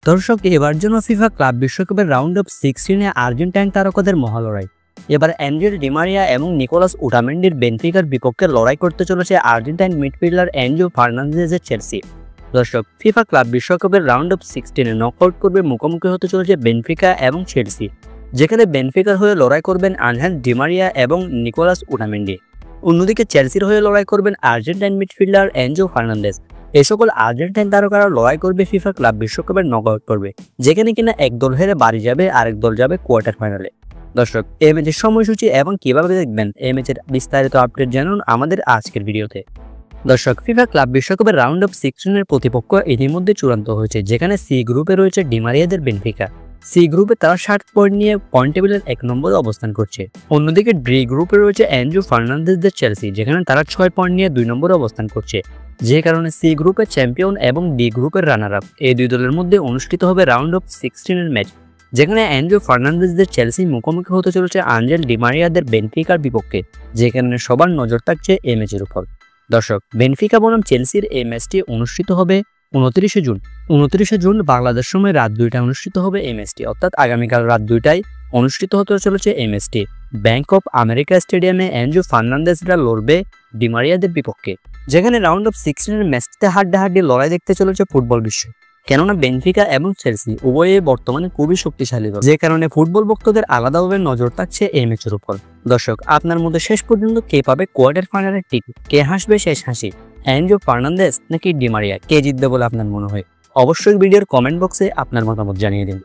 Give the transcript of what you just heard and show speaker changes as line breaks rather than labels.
দর্শক, এবার জন্য ফিফা ক্লাব বিশ্বকাপের রাউন্ড অফ 16-এ আর্জেন্টাইন তারকাদের মহালড়াই। এবার অ্যাঞ্জেল ডি মারিয়া এবং নিকোলাস ওটামেন্ডির বেনফিকার বিপক্ষে লড়াই করতে চলেছে আর্জেন্টাইন মিডফিল্ডার এনজো ফার্নান্দেজের চেলসি। দর্শক, ফিফা ক্লাব বিশ্বকাপের রাউন্ড অফ 16-এ নকআউট পর্বে মুখোমুখি হতে চলেছে বেনফিকা এবং চেলসি, যেখানে বেনফিকার হয়ে লড়াই করবেন আনহেল ডি মারিয়া এবং নিকোলাস ওটামেন্ডি। অন্যদিকে চেলসির হয়ে লড়াই করবেন আর্জেন্টাইন মিডফিল্ডার এনজো ফার্নান্দেজ। এই সকল আর্জেন্টাইন তারকারা লড়াই করবে ফিফা ক্লাব বিশ্বকাপের নকআউট পর্বে, যেখানে কিনা এক দল হেরে বাড়ি যাবে, আরেক দল যাবে কোয়ার্টার ফাইনালে। দর্শক, এই ম্যাচের সময়সূচি এবং কিভাবে দেখবেন এই ম্যাচের বিস্তারিত আপডেট জানুন আমাদের আজকের ভিডিওতে। দর্শক, ফিফা ক্লাব বিশ্বকাপের রাউন্ড অফ 16-এর প্রতিপক্ষ ইতিমধ্যে চূড়ান্ত হয়েছে, যেখানে সি গ্রুপে রয়েছে ডি মারিয়াদের বেনফিকা। সি গ্রুপে তারা 60 পয়েন্ট নিয়ে পয়েন্ট টেবিলের 1 নম্বরে অবস্থান করছে। অন্যদিকে ডি গ্রুপে রয়েছে এনজো ফার্নান্দেজদের চেলসি, যেখানে তারা 6 পয়েন্ট নিয়ে 2 নম্বরে অবস্থান করছে। যে কারণে সি গ্রুপের চ্যাম্পিয়ন এবং ডি গ্রুপের রানার আপ এই দুই দলের মধ্যে অনুষ্ঠিত হবে রাউন্ড অফ 16-এর ম্যাচ, যেখানে এনজো ফার্নান্দেজদের চেলসি মুখোমুখি হতে চলেছে আনহেল ডি মারিয়াদের বেনফিকার বিপক্ষে, যে কারণে সবার নজর থাকছে এই ম্যাচের উপর। দর্শক, বেনফিকা বনাম চেলসির এই ম্যাচটি অনুষ্ঠিত হবে 29শে জুন। 29শে জুন বাংলাদেশ সময় রাত 2টায় অনুষ্ঠিত হবে এই ম্যাচটি, অর্থাৎ আগামীকাল রাত 2টায় অনুষ্ঠিত হতে চলেছে এই ম্যাচটি। ব্যাংক অফ আমেরিকা স্টেডিয়ামে এনজো ফার্নান্দেজরা লড়বে ডি মারিয়াদের বিপক্ষে, যেখানে রাউন্ড অফ 16-এর ম্যাচটিতে হাড্ডাহাড্ডি লড়াই দেখতে চলেছে ফুটবল বিশ্ব। কেননা বেনফিকা এবং চেলসি উভয়ে বর্তমানে খুবই শক্তিশালী দল, যে কারণে ফুটবল ভক্তদের আলাদাভাবে নজর থাকছে এই ম্যাচের উপর। দর্শক, আপনার মধ্যে শেষ পর্যন্ত কে পাবে কোয়ার্টার ফাইনালের টিকিট? কে হাসবে শেষ হাসি, এনজো ফার্নান্দেজ নাকি ডি মারিয়া? কে জিতবে বলে আপনার মনে হয়? অবশ্যই ভিডিওর কমেন্ট বক্সে আপনার মতামত জানিয়ে দিন।